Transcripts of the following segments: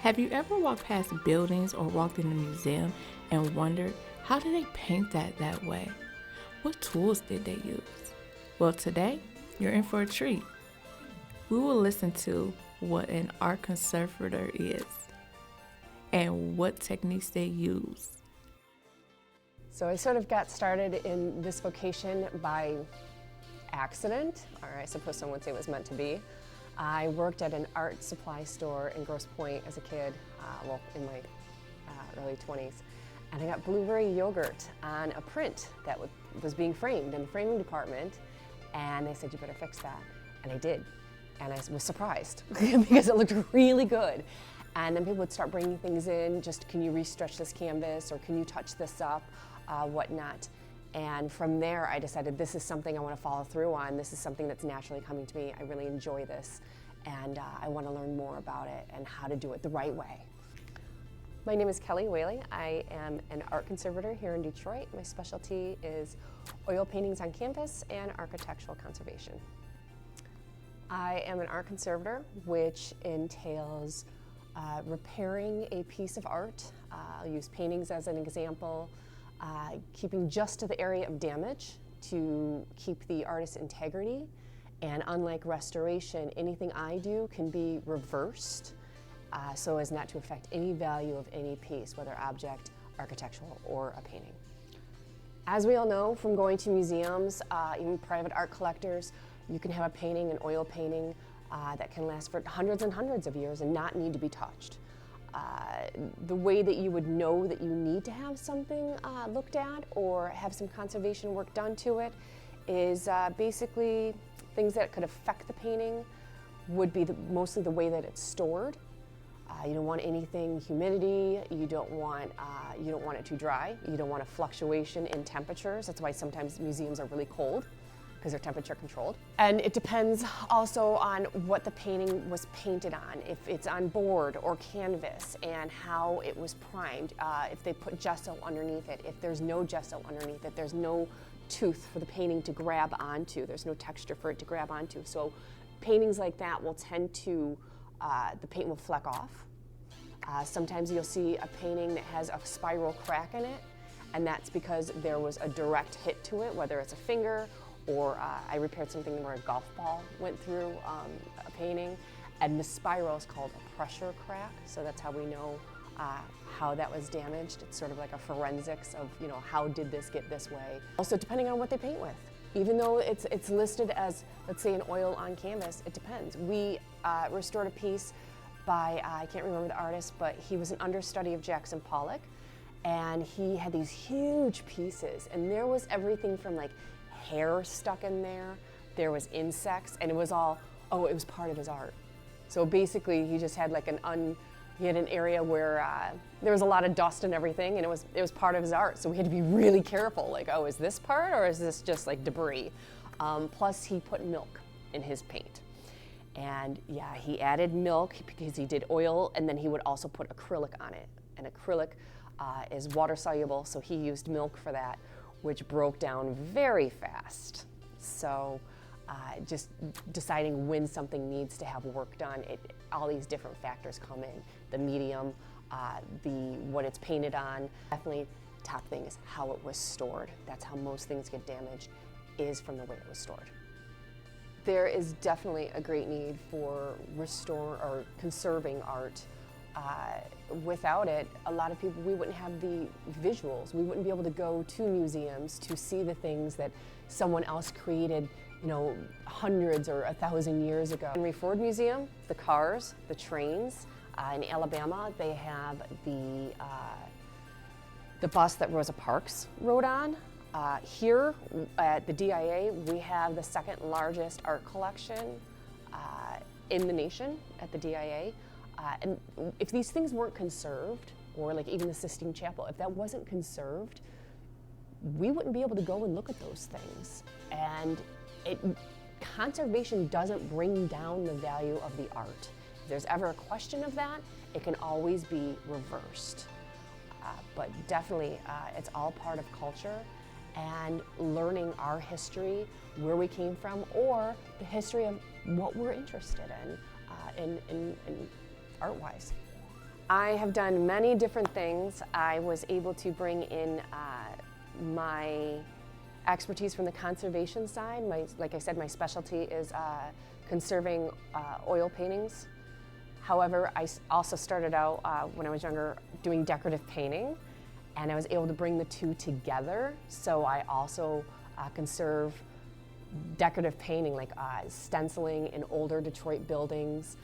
Have you ever walked past buildings or walked in a museum and wondered, how did they paint that way? What tools did they use? Well, today, you're in for a treat. We will listen to what an art conservator is and what techniques they use. So I sort of got started in this vocation by accident, or I suppose some would say it was meant to be. I worked at an art supply store in Grosse Pointe as a kid, in my early 20s, and I got blueberry yogurt on a print that was being framed in the framing department, and they said, you better fix that, and I did, and I was surprised because it looked really good. And then people would start bringing things in, just can you restretch this canvas, or can you touch this up, whatnot. And from there, I decided this is something I want to follow through on. This is something that's naturally coming to me. I really enjoy this, and I want to learn more about it and how to do it the right way. My name is Kelly Whaley. I am an art conservator here in Detroit. My specialty is oil paintings on canvas and architectural conservation. I am an art conservator, which entails repairing a piece of art. I'll use paintings as an example. Keeping just to the area of damage to keep the artist's integrity. And unlike restoration, anything I do can be reversed so as not to affect any value of any piece, whether object, architectural, or a painting. As we all know from going to museums, even private art collectors, you can have a painting, an oil painting, that can last for hundreds and hundreds of years and not need to be touched. The way that you would know that you need to have something looked at or have some conservation work done to it is basically things that could affect the painting would be mostly the way that it's stored. You don't want anything humidity, you don't want it too dry, you don't want a fluctuation in temperatures. That's why sometimes museums are really cold, because they're temperature controlled. And it depends also on what the painting was painted on, if it's on board or canvas, and how it was primed, if they put gesso underneath it, if there's no gesso underneath it, there's no tooth for the painting to grab onto, there's no texture for it to grab onto. So paintings like that will tend to, the paint will fleck off. Sometimes you'll see a painting that has a spiral crack in it, and that's because there was a direct hit to it, whether it's a finger, or I repaired something where a golf ball went through a painting, and the spiral is called a pressure crack, so that's how we know how that was damaged. It's sort of like a forensics of, how did this get this way? Also, depending on what they paint with. Even though it's listed as, let's say, an oil on canvas, it depends. We restored a piece by, I can't remember the artist, but he was an understudy of Jackson Pollock, and he had these huge pieces, and there was everything from like hair stuck in there was insects, and it was all, it was part of his art. So basically he just had like he had an area where there was a lot of dust and everything, and it was part of his art. So we had to be really careful, like, is this part, or is this just like debris? Plus he put milk in his paint. And yeah, he added milk because he did oil, and then he would also put acrylic on it. And acrylic is water soluble, so he used milk for that, which broke down very fast. So just deciding when something needs to have work done, all these different factors come in. The medium, what it's painted on. Definitely top thing is how it was stored. That's how most things get damaged, is from the way it was stored. There is definitely a great need for conserving art. Without it, a lot of people, we wouldn't have the visuals. We wouldn't be able to go to museums to see the things that someone else created, hundreds or 1,000 years ago. Henry Ford Museum, the cars, the trains. In Alabama, they have the bus that Rosa Parks rode on. Here at the DIA, we have the second largest art collection in the nation at the DIA. And if these things weren't conserved, or like even the Sistine Chapel, if that wasn't conserved, we wouldn't be able to go and look at those things. And conservation doesn't bring down the value of the art. If there's ever a question of that, it can always be reversed. But definitely, it's all part of culture and learning our history, where we came from, or the history of what we're interested in art-wise. I have done many different things. I was able to bring in my expertise from the conservation side. Like I said, my specialty is conserving oil paintings. However, I also started out when I was younger doing decorative painting, and I was able to bring the two together. So I also conserve decorative painting, like stenciling in older Detroit buildings,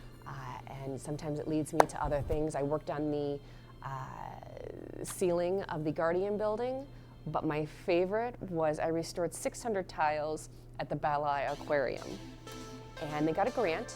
and sometimes it leads me to other things. I worked on the ceiling of the Guardian building, but my favorite was I restored 600 tiles at the Belle Isle Aquarium. And they got a grant.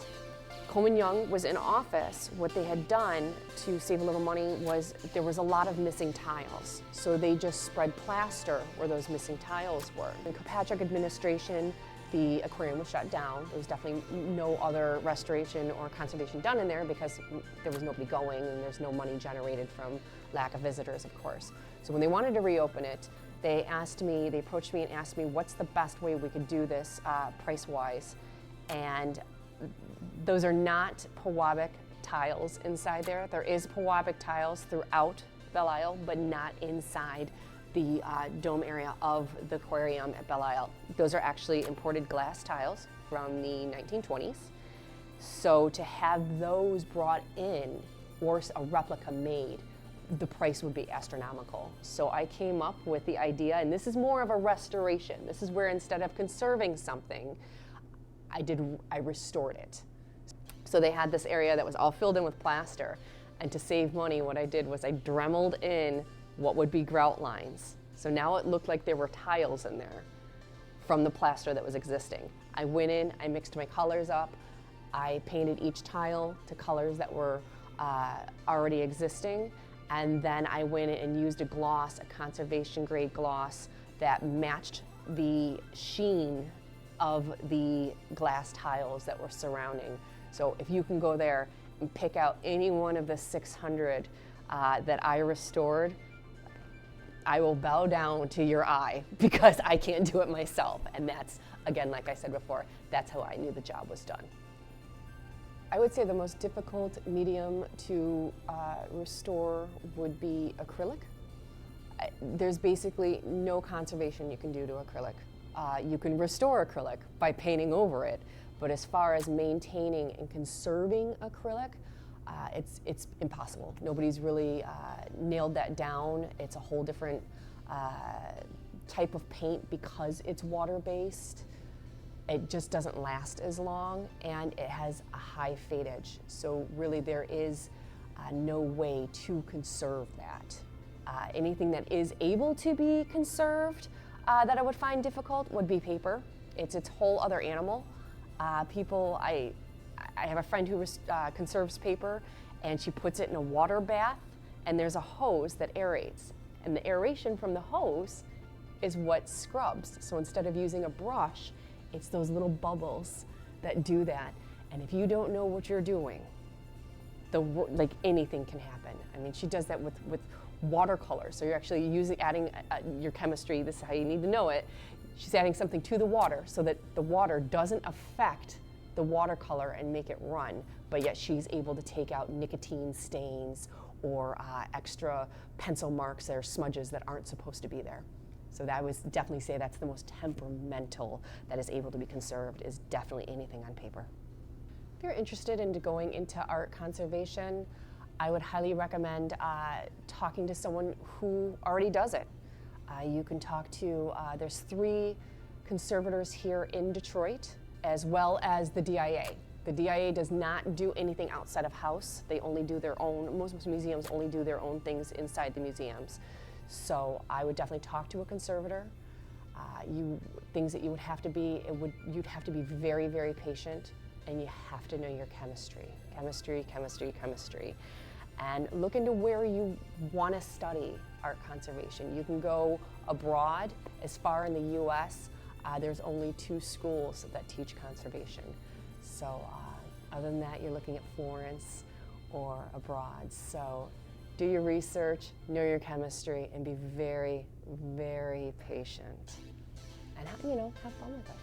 Coleman Young was in office. What they had done to save a little money was there was a lot of missing tiles. So they just spread plaster where those missing tiles were. In Kilpatrick administration, the aquarium was shut down. There was definitely no other restoration or conservation done in there because there was nobody going and there's no money generated from lack of visitors, of course. So when they wanted to reopen it, they approached me and asked me what's the best way we could do this price-wise. And those are not Pewabic tiles inside there. There is Pewabic tiles throughout Belle Isle, but not inside the dome area of the aquarium at Belle Isle. Those are actually imported glass tiles from the 1920s. So to have those brought in or a replica made, the price would be astronomical. So I came up with the idea, and this is more of a restoration. This is where instead of conserving something, I restored it. So they had this area that was all filled in with plaster, and to save money, what I did was I dremeled in what would be grout lines. So now it looked like there were tiles in there from the plaster that was existing. I went in, I mixed my colors up, I painted each tile to colors that were already existing, and then I went in and used a gloss, a conservation grade gloss that matched the sheen of the glass tiles that were surrounding. So if you can go there and pick out any one of the 600 that I restored, I will bow down to your eye because I can't do it myself. And that's, again, like I said before, that's how I knew the job was done. I would say the most difficult medium to restore would be acrylic. There's basically no conservation you can do to acrylic. You can restore acrylic by painting over it, but as far as maintaining and conserving acrylic, it's impossible. Nobody's really nailed that down. It's a whole different type of paint because it's water-based. It just doesn't last as long, and it has a high fadage. So really there is no way to conserve that. Anything that is able to be conserved that I would find difficult would be paper. It's its whole other animal. I have a friend who conserves paper, and she puts it in a water bath, and there's a hose that aerates. And the aeration from the hose is what scrubs. So instead of using a brush, it's those little bubbles that do that. And if you don't know what you're doing, like anything can happen. I mean, she does that with watercolor. So you're actually adding your chemistry, this is how you need to know it. She's adding something to the water so that the water doesn't affect the watercolor and make it run, but yet she's able to take out nicotine stains or extra pencil marks or smudges that aren't supposed to be there. So that I would definitely say that's the most temperamental that is able to be conserved, is definitely anything on paper. If you're interested in going into art conservation, I would highly recommend talking to someone who already does it. You can talk to, there's 3 conservators here in Detroit, as well as the DIA. The DIA does not do anything outside of house. They only do their own, most museums only do their own things inside the museums. So I would definitely talk to a conservator. Things that you would have to be, you'd have to be very, very patient, and you have to know your chemistry. Chemistry, chemistry, chemistry. And look into where you want to study art conservation. You can go abroad. As far in the US, there's only 2 schools that teach conservation. So other than that, you're looking at Florence or abroad. So do your research, know your chemistry, and be very, very patient. And have fun with it.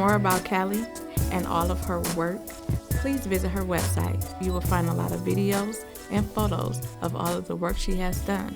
more about Callie and all of her work, please visit her website. You will find a lot of videos and photos of all of the work she has done.